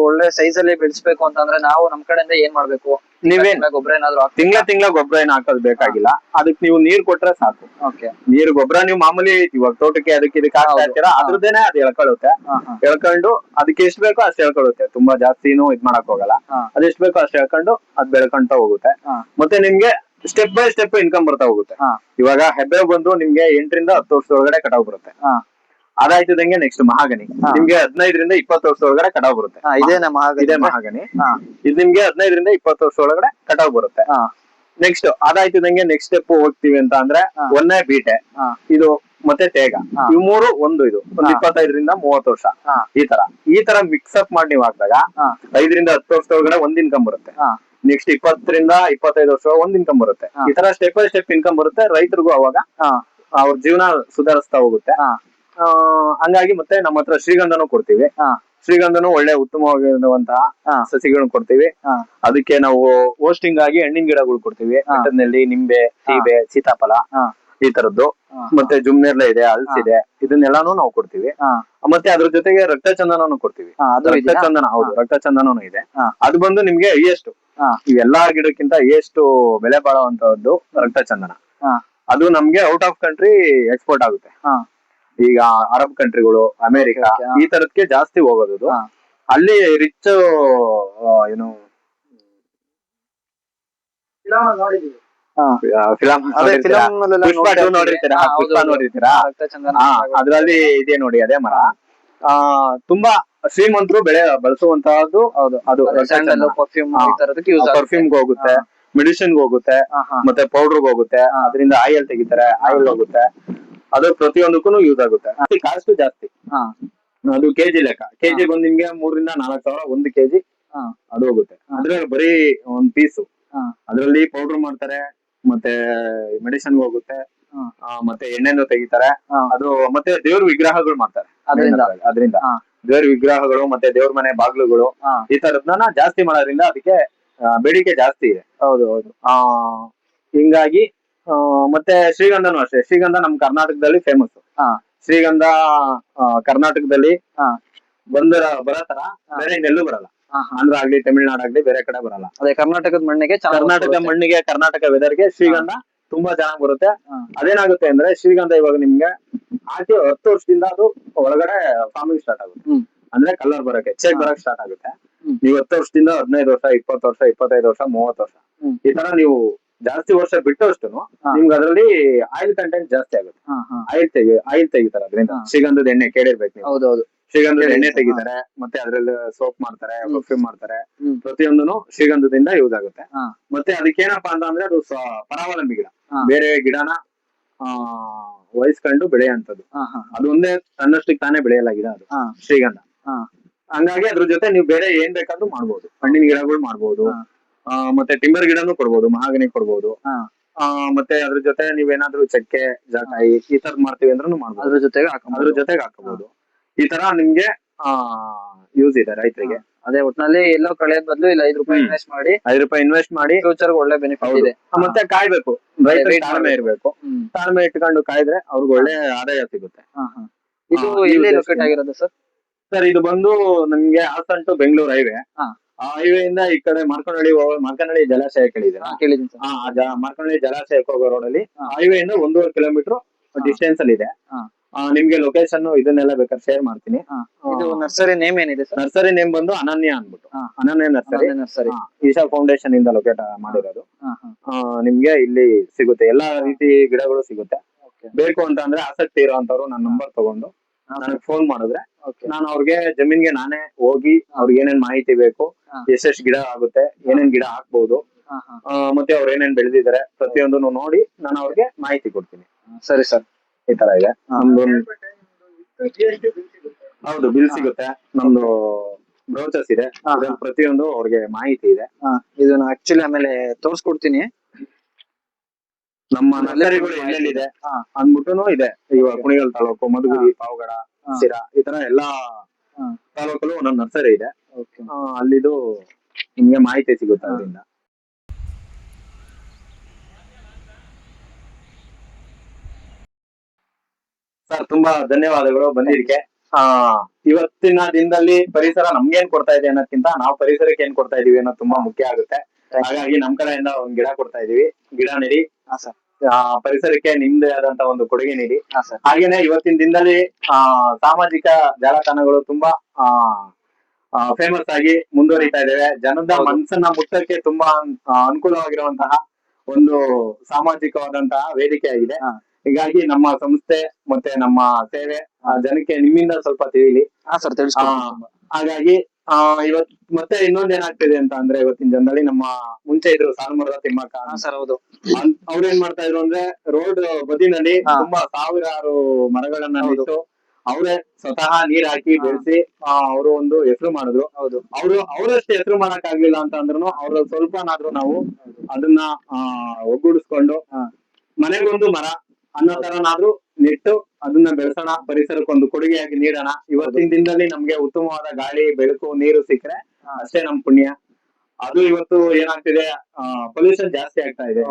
ಒಳ್ಳೆ ಸೈಜ್ ಅಲ್ಲಿ ಬೆಳೆಸ್ಬೇಕು ಅಂತಂದ್ರೆ ನಾವು ನಮ್ ಕಡೆಯಿಂದ ಏನ್ ಮಾಡ್ಬೇಕು? ನೀವೇನ್ ಗೊಬ್ಬರ ಏನಾದ್ರು ತಿಂಗಳ ಗೊಬ್ಬರ ಏನ್ ಹಾಕೋದ್ ಬೇಕಾಗಿಲ್ಲ. ಅದಕ್ಕೆ ನೀವು ನೀರ್ ಕೊಟ್ರೆ ಸಾಕು. ನೀರ್ ಗೊಬ್ಬರ ನೀವು ಮಾಮೂಲಿ ಇವಾಗ ತೋಟಕ್ಕೆ ಇದಕ್ಕೆ ಹಾಕ್ತಾ ಇರ್ತೀರಾ, ಅದ್ರದ್ದೇನೆ ಅದು ಎಳ್ಕೊಳ್ಳುತ್ತೆ. ಎಳ್ಕೊಂಡು ಅದಕ್ಕೆ ಎಷ್ಟು ಬೇಕೋ ಅಷ್ಟು ಎಳ್ಕೊಳ್ಳುತ್ತೆ. ತುಂಬಾ ಜಾಸ್ತಿನೂ ಇದ್ ಮಾಡಕ್ ಹೋಗಲ್ಲ. ಅದೆಷ್ಟು ಬೇಕೋ ಅಷ್ಟು ಎಳ್ಕೊಂಡು ಅದ್ ಬೆಳ್ಕೊಂತ ಹೋಗುತ್ತೆ. ಮತ್ತೆ ನಿಮ್ಗೆ ಸ್ಟೆಪ್ ಬೈ ಸ್ಟೆಪ್ ಇನ್ಕಮ್ ಬರ್ತಾ ಹೋಗುತ್ತೆ. ಇವಾಗ ಹೆಬ್ಬೆ ಬಂದು ನಿಮ್ಗೆ 8-10 ವರ್ಷದೊಳಗಡೆ ಕಟಾವ್ ಬರುತ್ತೆ. ಅದಾಯ್ತದಂಗೆ ನೆಕ್ಸ್ಟ್ ಮಹಾಗನಿ ನಿಮ್ಗೆ 15-20 ವರ್ಷದೊಳಗಡೆ ಕಟಾವ್ ಬರುತ್ತೆ. ಇದೇ ಮಹಾಗನಿ. ಇದು ನಿಮ್ಗೆ 15-20 ವರ್ಷದೊಳಗಡೆ ಕಟಾವ್ ಬರುತ್ತೆ. ನೆಕ್ಸ್ಟ್ ಅದಾಯ್ತದಂಗೆ ನೆಕ್ಸ್ಟ್ ಸ್ಟೆಪ್ ಹೋಗ್ತೀವಿ ಅಂತ ಅಂದ್ರೆ ಒಂದೇ ಬೀಟೆ, ಇದು ಮತ್ತೆ ತೇಗ, ಇವ್ ಮೂರು ಒಂದು 25-30 ವರ್ಷ ಈ ತರ ಮಿಕ್ಸ್ ಅಪ್ ಮಾಡಿ ನೀವು ಹಾಕಿದಾಗ 5-10 ವರ್ಷದೊಳಗಡೆ ಒಂದ್ ಇನ್ಕಮ್ ಬರುತ್ತೆ. ನೆಕ್ಸ್ಟ್ 20-25 ವರ್ಷ ಒಂದ್ ಇನ್ಕಮ್ ಬರುತ್ತೆ. ಈ ತರ ಸ್ಟೆಪ್ ಬೈ ಸ್ಟೆಪ್ ಇನ್ಕಮ್ ಬರುತ್ತೆ. ರೈತರಿಗೂ ಅವಾಗ ಅವ್ರ ಜೀವನ ಸುಧಾರಿಸ್ತಾ ಹೋಗುತ್ತೆ. ಹಂಗಾಗಿ ಮತ್ತೆ ನಮ್ಮ ಹತ್ರ ಶ್ರೀಗಂಧನೂ ಕೊಡ್ತೀವಿ. ಶ್ರೀಗಂಧನೂ ಒಳ್ಳೆ ಉತ್ತಮವಾಗಿರುವಂತಹ ಸಸಿಗಳನ್ನ ಕೊಡ್ತೀವಿ. ಅದಕ್ಕೆ ನಾವು ಹೋಸ್ಟಿಂಗ್ ಆಗಿ ಹಣ್ಣಿನ ಗಿಡಗಳು ಕೊಡ್ತೀವಿ. ಬೆಟ್ಟದಲ್ಲಿ ನಿಂಬೆ, ಸೀಬೆ, ಸೀತಾಫಲ ಈ ತರದ್ದು. ಮತ್ತೆ ಜುಮ್ನೆರ್ಲೆ ಇದೆ, ಹಲ್ಸಿದೆ, ಇದನ್ನೆಲ್ಲಾನು ನಾವು ಕೊಡ್ತೀವಿ. ಮತ್ತೆ ಅದ್ರ ಜೊತೆಗೆ ರಕ್ತಚಂದನನು ಕೊಡ್ತೀವಿ. ರಕ್ತಚಂದನ, ಹೌದು, ರಕ್ತಚಂದನೂ ಇದೆ. ಅದು ಬಂದು ನಿಮ್ಗೆ ಹೈಯೆಸ್ಟ್, ಇವೆಲ್ಲಾ ಗಿಡಕ್ಕಿಂತ ಹೈಯೆಸ್ಟ್ ಬೆಲೆ ಬಾಳುವಂತಹದ್ದು ರಕ್ತಚಂದನ. ಅದು ನಮ್ಗೆ ಔಟ್ ಆಫ್ ಕಂಟ್ರಿ ಎಕ್ಸ್ಪೋರ್ಟ್ ಆಗುತ್ತೆ. ಈಗ ಅರಬ್ ಕಂಟ್ರಿಗಳು, ಅಮೆರಿಕ ಈ ತರದಕ್ಕೆ ಜಾಸ್ತಿ ಹೋಗೋದು. ಅಲ್ಲಿ ರಿಚ್ ಏನು ನೋಡಿರ್ತೀರಾ, ಅದ್ರಲ್ಲಿ ಇದೆ ನೋಡಿ ಅದೇ ಮರ. ತುಂಬಾ ಶ್ರೀಮಂತರು ಬಳಸುವಂತಹದ್ದು. ಅದು ಪರ್ಫ್ಯೂಮ್ಗೆ ಹೋಗುತ್ತೆ, ಮೆಡಿಸಿನ್ ಹೋಗುತ್ತೆ, ಮತ್ತೆ ಪೌಡರ್ ಹೋಗುತ್ತೆ. ಅದರಿಂದ ಆಯಿಲ್ ತೆಗಿತಾರೆ, ಆಯಿಲ್ ಹೋಗುತ್ತೆ. ಅದು ಪ್ರತಿಯೊಂದಕ್ಕೂ ಯೂಸ್ ಆಗುತ್ತೆ. ಕಾಸ್ಟ್ ಜಾಸ್ತಿ. ಅದು ಕೆಜಿ ಲೆಕ್ಕ. ಕೆಜಿ ಬಂದ್ ನಿಮ್ಗೆ 3-4 ಸಾವಿರ 1 ಕೆಜಿ ಅದು ಹೋಗುತ್ತೆ. ಅದ್ರಲ್ಲಿ ಬರೀ ಒಂದ್ ಪೀಸು. ಅದ್ರಲ್ಲಿ ಪೌಡರ್ ಮಾಡ್ತಾರೆ, ಮತ್ತೆ ಮೆಡಿಸಿನ್ ಹೋಗುತ್ತೆ, ಹಾ. ಮತ್ತೆ ಎಣ್ಣೆನು ತೆಗಿತಾರೆ. ಹಾ. ಅದು ಮತ್ತೆ ದೇವ್ರ ವಿಗ್ರಹಗಳು ಮಾಡ್ತಾರೆ ಅದ್ರಿಂದ? ಅದರಿಂದ ಹಾ. ದೇವ್ರ ವಿಗ್ರಹಗಳು ಮತ್ತೆ ದೇವ್ರ ಮನೆ ಬಾಗ್ಲುಗಳು ಹಾ. ಈ ತರದ್ನ ಜಾಸ್ತಿ ಮಾಡೋದ್ರಿಂದ ಅದಕ್ಕೆ ಬೇಡಿಕೆ ಜಾಸ್ತಿ ಇದೆ. ಹೌದು ಹೌದು. ಹಿಂಗಾಗಿ ಮತ್ತೆ ಶ್ರೀಗಂಧನೂ ಅಷ್ಟೇ. ಶ್ರೀಗಂಧ ನಮ್ ಕರ್ನಾಟಕದಲ್ಲಿ ಫೇಮಸ್. ಹಾ. ಶ್ರೀಗಂಧ ಕರ್ನಾಟಕದಲ್ಲಿ ಹಾ. ಬರೋ ತರ ಹಾ. ಬೇರೆ ಎಲ್ಲೂ ಬರಲ್ಲ. ಹಾ, ಹಾ. ಆಂಧ್ರ ಆಗ್ಲಿ ತಮಿಳ್ನಾಡು ಬೇರೆ ಕಡೆ ಬರಲ್ಲ. ಅದೇ ಕರ್ನಾಟಕದ ಮಣ್ಣಿಗೆ ಕರ್ನಾಟಕ ಮಣ್ಣಿಗೆ ಕರ್ನಾಟಕ ವೆದರ್ಗೆ ಶ್ರೀಗಂಧ ತುಂಬಾ ಚೆನ್ನಾಗಿ ಬರುತ್ತೆ. ಹಾ. ಅದೇನಾಗುತ್ತೆ ಅಂದ್ರೆ ಶ್ರೀಗಂಧ ಇವಾಗ ನಿಮ್ಗೆ ಹಾಕಿ 10 ವರ್ಷದಿಂದ ಅದು ಒಳಗಡೆ ಫಾರ್ಮಿಂಗ್ ಸ್ಟಾರ್ಟ್ ಆಗುತ್ತೆ. ಅಂದ್ರೆ ಕಲರ್ ಬರಕ್ಕೆ ಚೆಕ್ ಬರಕ್ ಸ್ಟಾರ್ಟ್ ಆಗುತ್ತೆ. ನೀವು 10 ವರ್ಷದಿಂದ 15 ವರ್ಷ 20 ವರ್ಷ 25 ವರ್ಷ 30 ವರ್ಷ ಈ ತರ ನೀವು ಜಾಸ್ತಿ ವರ್ಷ ಬಿಟ್ಟಷ್ಟು ನಿಮ್ಗೆ ಅದರಲ್ಲಿ ಆಯಿಲ್ ಕಂಟೆಂಟ್ ಜಾಸ್ತಿ ಆಗುತ್ತೆ. ಆಯಿಲ್ ತೆಗಿತಾರೆ ಅದರಿಂದ. ಶ್ರೀಗಂಧದ ಎಣ್ಣೆ ಕೇಳಿರ್ಬೇಕು ನೀವು. ಹೌದೌದು. ಶ್ರೀಗಂಧದ ಎಣ್ಣೆ ತೆಗಿತಾರೆ, ಮತ್ತೆ ಅದ್ರಲ್ಲಿ ಸೋಪ್ ಮಾಡ್ತಾರೆ, ಪರ್ಫ್ಯೂಮ್ ಮಾಡ್ತಾರೆ. ಪ್ರತಿಯೊಂದನು ಶ್ರೀಗಂಧದಿಂದ ಯೂಸ್ ಆಗುತ್ತೆ. ಮತ್ತೆ ಅದಕ್ಕೇನಪ್ಪಾ ಅಂದ್ರೆ ಅದು ಪರಾವಲಂಬಿ ಗಿಡ. ಬೇರೆ ಗಿಡನ ವಹಿಸ್ಕೊಂಡು ಬೆಳೆಯಂತದ್ದು. ಅದು ಒಂದೇ ತನ್ನಷ್ಟಕ್ಕೆ ತಾನೇ ಬೆಳೆಯಲ್ಲ ಗಿಡ ಅದು ಶ್ರೀಗಂಧ. ಹಂಗಾಗಿ ಅದ್ರ ಜೊತೆ ನೀವು ಬೇರೆ ಏನ್ ಬೇಕಾದ್ರೂ ಮಾಡ್ಬೋದು. ಹಣ್ಣಿನ ಗಿಡಗಳು ಮಾಡ್ಬೋದು, ಮತ್ತೆ ಟಿಂಬರ್ ಗಿಡನು ಕೊಡ್ಬೋದು, ಮಹಾಗನಿ ಕೊಡ್ಬೋದು. ಮತ್ತೆ ಅದ್ರ ಜೊತೆ ನೀವೇನಾದ್ರೂ ಚಕ್ಕೆ ಜಾಕಾಯಿ ಈ ತರ ಮಾಡ್ತೀವಿ ಅಂದ್ರೂ ಮಾಡ್ಬೋದು. ಅದ್ರ ಜೊತೆಗೆ ಹಾಕಬಹುದು. ಈ ತರ ನಿಮ್ಗೆ ಯೂಸ್ ಇದೆ ರೈತರಿಗೆ. ಅದೇ ಒಟ್ನಲ್ಲಿ ಎಲ್ಲೋ ಕಳೆಯೋದ್ ಬದಲು ಇಲ್ಲ ₹5 ಇನ್ವೆಸ್ಟ್ ಮಾಡಿ ಫ್ಯೂಚರ್ ಒಳ್ಳೆ ಬೆನಿಫಿಟ್ ಇದೆ. ಮತ್ತೆ ಕಾಯ್ಬೇಕು, ರೈತರಿಗೆ ತಾಳ್ಮೆ ಇರ್ಬೇಕು. ತಾಳ್ಮೆ ಇಟ್ಕೊಂಡು ಕಾಯ್ದ್ರೆ ಅವ್ರಿಗೆ ಒಳ್ಳೆ ಆದಾಯ ಸಿಗುತ್ತೆ. ಇದು ಎಲ್ಲಿ ಲೊಕೇಟ್ ಆಗಿರೋದು ಸರ್? ಸರ್ ಇದು ಬಂದು ನಮ್ಗೆ Hassan to Bengaluru highway. Highway ಇಂದ ಈ ಕಡೆ ಮಾರ್ಕನಹಳ್ಳಿ ಜಲಾಶಯ ಕೇಳಿದ್ರೆ ಮಾರ್ಕನಹಳ್ಳಿ ಜಲಾಶಯಕ್ಕೆ ಹೋಗೋ ರೋಡ್ ಅಲ್ಲಿ ಹೈವೇ ಇಂದ 1.5 ಕಿಲೋಮೀಟರ್ ಡಿಸ್ಟೆನ್ಸ್ ಅಲ್ಲಿ ಇದೆ. ನಿಮ್ಗೆ ಲೊಕೇಶನ್ ಇದನ್ನೆಲ್ಲ ಬೇಕಾದ್ರೆ ಶೇರ್ ಮಾಡ್ತೀನಿ. ಇದು ನರ್ಸರಿ ನೇಮ್ ಏನಿದೆ ಸರ್? ನರ್ಸರಿ ನೇಮ್ ಬಂದು ಅನನ್ಯ ಅನ್ಬಿಟ್ಟು. ಅನನ್ಯ ನರ್ಸರಿ ಈಶಾ ಫೌಂಡೇಶನ್ ಇಂದ ಲೊಕೇಟ್ ಮಾಡಿರೋದು. ನಿಮ್ಗೆ ಇಲ್ಲಿ ಸಿಗುತ್ತೆ, ಎಲ್ಲಾ ರೀತಿ ಗಿಡಗಳು ಸಿಗುತ್ತೆ. ಬೇಕು ಅಂತ ಅಂದ್ರೆ ಆಸಕ್ತಿ ಇರೋಂತವ್ರು ನನ್ನ ನಂಬರ್ ತಗೊಂಡು ನನಗೆ ಫೋನ್ ಮಾಡಿದ್ರೆ ನಾನು ಅವ್ರಿಗೆ ಜಮೀನ್ಗೆ ನಾನೇ ಹೋಗಿ ಅವ್ರಿಗೆ ಏನೇನ್ ಮಾಹಿತಿ ಬೇಕು, ಎಷ್ಟೆಷ್ಟು ಗಿಡ ಆಗುತ್ತೆ, ಏನೇನ್ ಗಿಡ ಹಾಕ್ಬಹುದು, ಮತ್ತೆ ಅವ್ರು ಏನೇನ್ ಬೆಳೆದಿದ್ದಾರೆ ಪ್ರತಿಯೊಂದನ್ನು ನೋಡಿ ನಾನು ಅವ್ರಿಗೆ ಮಾಹಿತಿ ಕೊಡ್ತೀನಿ. ಸರಿ ಸರ್. ಈ ತರ ಇದೆ ನಮ್ದು. ಹೌದು, ಬಿಲ್ ಸಿಗುತ್ತೆ. ನಮ್ದು ಬ್ರೌಚರ್ಸ್ ಇದೆ, ಪ್ರತಿಯೊಂದು ಅವ್ರಿಗೆ ಮಾಹಿತಿ ಇದೆ. ಇದನ್ನ ಆಕ್ಚುಲಿ ಆಮೇಲೆ ತೋರ್ಸ್ಕೊಡ್ತೀನಿ. ನಮ್ಮ ನರ್ಸರಿಗಳು ಎಲ್ಲೆಲ್ಲಿದೆ ಅಂದ್ಬಿಟ್ಟು ಇದೆ. ಇವಾಗ ಕುಣಿಗಲ್ ತಾಲೂಕು, ಮಧುಗಿರಿ, ಪಾವಗಡ, ಸಿರಾ ಈ ತರ ಎಲ್ಲಾ ತಾಲೂಕಲ್ಲೂ ಒಂದೊಂದು ನರ್ಸರಿ ಇದೆ. ಅಲ್ಲಿದು ನಿಮ್ಗೆ ಮಾಹಿತಿ ಸಿಗುತ್ತೆ ಅದರಿಂದ. ಸರ್ ತುಂಬಾ ಧನ್ಯವಾದಗಳು ಬಂದಿದ್ದಕ್ಕೆ. ಇವತ್ತಿನ ದಿನದಲ್ಲಿ ಪರಿಸರ ನಮ್ಗೇನ್ ಕೊಡ್ತಾ ಇದೆ ಅನ್ನೋದ್ಕಿಂತ ನಾವು ಪರಿಸರಕ್ಕೆ ಏನ್ ಕೊಡ್ತಾ ಇದೀವಿ ಅನ್ನೋದು ತುಂಬಾ ಮುಖ್ಯ ಆಗುತ್ತೆ. ಹಾಗಾಗಿ ನಮ್ ಕಡೆಯಿಂದ ಒಂದ್ ಗಿಡ ಕೊಡ್ತಾ ಇದೀವಿ. ಗಿಡ ನೀಡಿ, ಪರಿಸರಕ್ಕೆ ನಿಮ್ದೇ ಆದಂತ ಒಂದು ಕೊಡುಗೆ ನೀಡಿ. ಹಾಗೇನೆ ಇವತ್ತಿನ ದಿನದಲ್ಲಿ ಸಾಮಾಜಿಕ ಜಾಲತಾಣಗಳು ತುಂಬಾ ಫೇಮಸ್ ಆಗಿ ಮುಂದುವರಿತಾ ಇದ್ದೇವೆ. ಜನದ ಮನಸ್ಸನ್ನ ಮುಟ್ಟಕ್ಕೆ ತುಂಬಾ ಅನುಕೂಲವಾಗಿರುವಂತಹ ಒಂದು ಸಾಮಾಜಿಕವಾದಂತಹ ವೇದಿಕೆ ಆಗಿದೆ. ಹೀಗಾಗಿ ನಮ್ಮ ಸಂಸ್ಥೆ ಮತ್ತೆ ನಮ್ಮ ಸೇವೆ ಜನಕ್ಕೆ ನಿಮ್ಮಿಂದ ಸ್ವಲ್ಪ ತಿಳಿಲಿ. ಹಾಗಾಗಿ ಇವತ್ ಮತ್ತೆ ಇನ್ನೊಂದ್ ಏನಾಗ್ತಿದೆ ಅಂತ ಅಂದ್ರೆ ಇವತ್ತಿನ ಜನರಲ್ಲಿ ನಮ್ಮ ಮುಂಚೆ ಇದ್ರು ಸಾಲುಮರದ ತಿಮ್ಮಕ್ಕ ಸರ್. ಹೌದು. ಅವ್ರೇನ್ ಮಾಡ್ತಾ ಇದ್ರು ಅಂದ್ರೆ ರೋಡ್ ಬದಿನಲ್ಲಿ ತುಂಬಾ ಸಾವಿರಾರು ಮರಗಳನ್ನ ನೆಟ್ಟು ಅವರೇ ಸ್ವತಃ ನೀರ್ ಹಾಕಿ ಬೆಳೆಸಿ ಅವರು ಒಂದು ಹೆಸರು ಮಾಡಿದ್ರು. ಅವರಷ್ಟು ಹೆಸರು ಮಾಡಕ್ ಆಗ್ಲಿಲ್ಲ ಅಂತ ಅಂದ್ರೂ ಅವ್ರ ಸ್ವಲ್ಪನಾದ್ರೂ ನಾವು ಅದನ್ನ ಒಗ್ಗೂಡಿಸ್ಕೊಂಡು ಮನೆಗೊಂದು ಮರ ಅನ್ನೋ ತರನಾದ್ರೂ ನೆಟ್ಟು ಅದನ್ನ ಬೆಳೆಸೋಣ, ಪರಿಸರಕ್ಕೊಂದು ಕೊಡುಗೆಯಾಗಿ ನೀಡೋಣ. ಇವತ್ತಿನ ದಿನದಲ್ಲಿ ನಮ್ಗೆ ಉತ್ತಮವಾದ ಗಾಳಿ, ಬೆಳಕು, ನೀರು ಸಿಕ್ಕರೆ ಅಷ್ಟೇ ನಮ್ ಪುಣ್ಯ. ಅದು ಇವತ್ತು ಏನಾಗ್ತಿದೆ, ಪೊಲ್ಯೂಷನ್ ಜಾಸ್ತಿ ಆಗ್ತಾ ಇದೆ.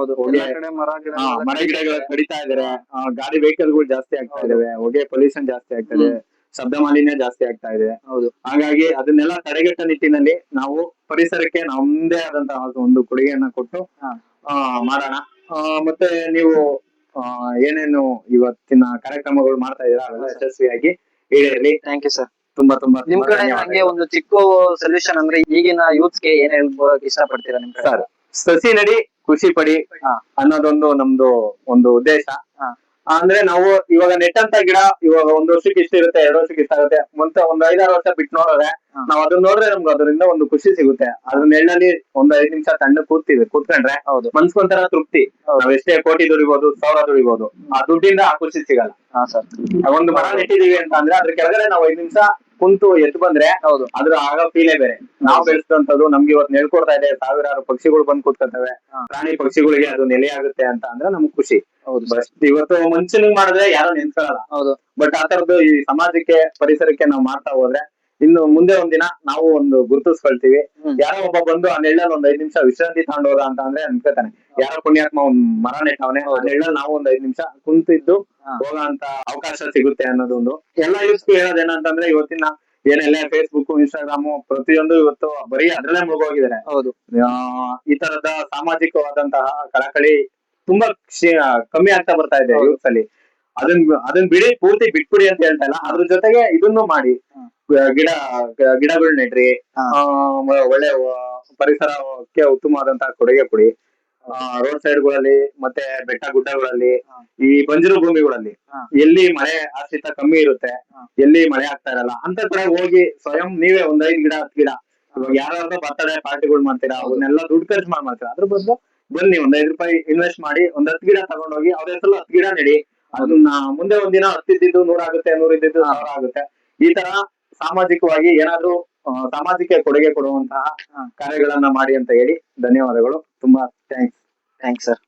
ಮರ ಗಿಡಗಳ ಕಡಿತಾ ಇದಾರೆ, ಗಾಡಿ ವೆಹಿಕಲ್ಗಳು ಜಾಸ್ತಿ ಆಗ್ತಾ ಇದಾವೆ, ಹೊಗೆ ಪೊಲ್ಯೂಷನ್ ಜಾಸ್ತಿ ಆಗ್ತಾ ಇದೆ, ಶಬ್ದ ಮಾಲಿನ್ಯ ಜಾಸ್ತಿ ಆಗ್ತಾ ಇದೆ. ಹಾಗಾಗಿ ಅದನ್ನೆಲ್ಲ ತಡೆಗಟ್ಟ ನಿಟ್ಟಿನಲ್ಲಿ ನಾವು ಪರಿಸರಕ್ಕೆ ನಮ್ದೇ ಆದಂತಹ ಒಂದು ಕೊಡುಗೆಯನ್ನ ಕೊಟ್ಟು ಮಾಡೋಣ. ಮತ್ತೆ ನೀವು ಏನೇನು ಇವತ್ತಿನ ಕಾರ್ಯಕ್ರಮಗಳು ಮಾಡ್ತಾ ಇದೀರಾ ಅವೆಲ್ಲ ಯಶಸ್ವಿಯಾಗಿ ಈಡೇರಲಿ. Thank you sir. ತುಂಬಾ ತುಂಬಾ ನಿಮ್ ಕಡೆ ನಂಗೆ ಒಂದು ಚಿಕ್ಕ ಸೊಲ್ಯೂಷನ್ ಅಂದ್ರೆ ಈಗಿನ ಯೂತ್ಸ್ ಗೆ ಏನ್ ಹೇಳ್ಬೋಕ್ ಇಷ್ಟಪಡ್ತೀರಾ ನಿಮ್ ಸರ್? ಸಸಿ ನಡಿ, ಖುಷಿ ಪಡಿ ಅನ್ನೋದೊಂದು ನಮ್ದು ಒಂದು ಉದ್ದೇಶ. ಅಂದ್ರೆ ನಾವು ಇವಾಗ ನೆಟ್ಟಂತ ಗಿಡ ಇವಾಗ 1 ವರ್ಷಕ್ಕೆ ಇಷ್ಟ ಇರುತ್ತೆ, 2 ವರ್ಷಕ್ಕೆ ಇಷ್ಟ ಆಗುತ್ತೆ. ಮತ್ತೆ ಒಂದ್ 5-6 ವರ್ಷ ಬಿಟ್ಟು ನೋಡಿದ್ರೆ ನಾವ್ ಅದನ್ನ ನೋಡಿದ್ರೆ ನಮ್ಗೆ ಅದರಿಂದ ಒಂದು ಖುಷಿ ಸಿಗುತ್ತೆ. ಅದ್ರ ನೆಳ್ಳಲ್ಲಿ ಒಂದ್ 5 ನಿಮಿಷ ತಣ್ಣ ಕೂತ್ಕೊಂಡ್ರೆ ಮನ್ಸ್ಕೊಂತರ ತೃಪ್ತಿ. ನಾವ್ ಎಷ್ಟೇ ಕೋಟಿ ದುಡಿಬಹುದು, 1000 ದುಡಿಬಹುದು, ಆ ದುಡ್ಡಿಂದ ಆ ಖುಷಿ ಸಿಗಲ್ಲ. ಒಂದು ಮರ ನೆಟ್ಟಿದೀವಿ ಅಂತ ಅಂದ್ರೆ ಅದ್ರ ಕೆಳಗಡೆ ನಾವು 5 ನಿಮಿಷ ಕುಂತು ಎದ್ದು ಬಂದ್ರೆ ಹೌದು. ಅದ್ರ ಆಗ ಫೀಲೇ ಬೇರೆ. ನಾವು ಬೆಳೆಸಿದಂತದ್ದು ನಮ್ಗೆ ಇವತ್ತು ನೆಳ್ಕೊಡ್ತಾ ಇದೆ, ಸಾವಿರಾರು ಪಕ್ಷಿಗಳು ಬಂದ್ ಕೂತ್ಕೊತವೆ, ಪ್ರಾಣಿ ಪಕ್ಷಿಗಳಿಗೆ ಅದು ನೆಲೆ ಆಗುತ್ತೆ ಅಂತ ಅಂದ್ರೆ ನಮ್ಗ್ ಖುಷಿ. ಬಸ್ ಇವತ್ತು ಮನುಷ್ಯನಿಗೆ ಮಾಡಿದ್ರೆ ಯಾರು ನೆನ್ಸ್ಕೊಳ್ಳಲ್ಲ. ಹೌದು. ಬಟ್ ಆ ತರದ್ದು ಈ ಸಮಾಜಕ್ಕೆ ಪರಿಸರಕ್ಕೆ ನಾವು ಮಾಡ್ತಾ ಹೋದ್ರೆ ಇನ್ನು ಮುಂದೆ ಒಂದಿನ ನಾವು ಒಂದು ಗುರುತಿಸ್ಕೊಳ್ತೀವಿ. ಯಾರೋ ಒಬ್ಬ ಬಂದು ಆ ನೆಳ್ಳಲ್ಲಿ ಒಂದ್ 5 ನಿಮಿಷ ವಿಶ್ರಾಂತಿ ತಗೊಂಡೋದ ಅಂತ ಅಂದ್ರೆ ಅನ್ಕೋತಾನೆ, ಯಾರೋ ಪುಣ್ಯಾತ್ಮ ಒಂದ್ ಮರ ನೆಟ್ಟವನೆ, ಆ ನೆಳ್ಳಲ್ಲಿ ನಾವು ಒಂದ್ 5 ನಿಮಿಷ ಕುಂತಿದ್ದು ಹೋಗೋ ಅಂತ ಅವಕಾಶ ಸಿಗುತ್ತೆ ಅನ್ನೋದೊಂದು. ಎಲ್ಲಾ ಯೂಸ್ಗೂ ಹೇಳೋದೇನಂತಂದ್ರೆ ಇವತ್ತಿನ ಏನೆಲ್ಲ ಫೇಸ್ಬುಕ್, ಇನ್ಸ್ಟಾಗ್ರಾಮ್ ಪ್ರತಿಯೊಂದು ಇವತ್ತು ಬರೀ ಅದ್ರಲ್ಲೇ ಮುಳುಗೋಗಿದ್ದಾರೆ. ಹೌದು. ಈ ತರದ ಸಾಮಾಜಿಕವಾದಂತಹ ಕಳಕಳಿ ತುಂಬಾ ಕಮ್ಮಿ ಆಗ್ತಾ ಬರ್ತಾ ಇದೆ ಯೂತ್ಸ್ ಅಲ್ಲಿ. ಅದನ್ನ ಬಿಡಿ, ಪೂರ್ತಿ ಬಿಟ್ಬಿಡಿ ಅಂತ ಹೇಳ್ತಾ ಇಲ್ಲ, ಅದ್ರ ಜೊತೆಗೆ ಇದನ್ನು ಮಾಡಿ. ಗಿಡಗಳು ನೆಡ್ರಿ, ಒಳ್ಳೆ ಪರಿಸರಕ್ಕೆ ಉತ್ತಮವಾದಂತಹ ಕೊಡುಗೆ ಕೊಡಿ. ರೋಡ್ ಸೈಡ್ ಗಳಲ್ಲಿ ಮತ್ತೆ ಬೆಟ್ಟ ಗುಡ್ಡಗಳಲ್ಲಿ, ಈ ಬಂಜರು ಭೂಮಿಗಳಲ್ಲಿ ಎಲ್ಲಿ ಮಳೆ ಆಶ್ರಿತ ಕಮ್ಮಿ ಇರುತ್ತೆ, ಎಲ್ಲಿ ಮಳೆ ಆಗ್ತಾ ಇರಲ್ಲ ಅಂತ ಕಡೆ ಹೋಗಿ ಸ್ವಯಂ ನೀವೇ ಒಂದ್ 5 ಗಿಡ 10 ಗಿಡ, ಇವಾಗ ಯಾರಾದ್ರೂ ಬರ್ತಡೇ ಪಾರ್ಟಿಗಳು ಮಾಡ್ತೀರಾ, ಅವನ್ನೆಲ್ಲ ದುಡ್ಡು ಖರ್ಚು ಮಾಡ್ತೀರಾ, ಅದ್ರ ಬದಲು ಬನ್ನಿ ಒಂದ್ 5 ರೂಪಾಯಿ ಇನ್ವೆಸ್ಟ್ ಮಾಡಿ ಒಂದ್ 10 ಗಿಡ ತಗೊಂಡೋಗಿ ಅವ್ರ ಹೆಸರು 10 ಗಿಡ ನೆಡಿ. ಅದನ್ನ ಮುಂದೆ ಒಂದಿನ 10 ಇದ್ದಿದ್ದು 100 ಆಗುತ್ತೆ, 100 ಇದ್ದಿದ್ದು 1000 ಆಗುತ್ತೆ. ಈ ತರ ಸಾಮಾಜಿಕವಾಗಿ ಏನಾದ್ರೂ ಸಮಾಜಕ್ಕೆ ಕೊಡುಗೆ ಕೊಡುವಂತಹ ಕಾರ್ಯಗಳನ್ನ ಮಾಡಿ ಅಂತ ಹೇಳಿ ಧನ್ಯವಾದಗಳು. ತುಂಬಾ ಥ್ಯಾಂಕ್ಸ್ ಸರ್.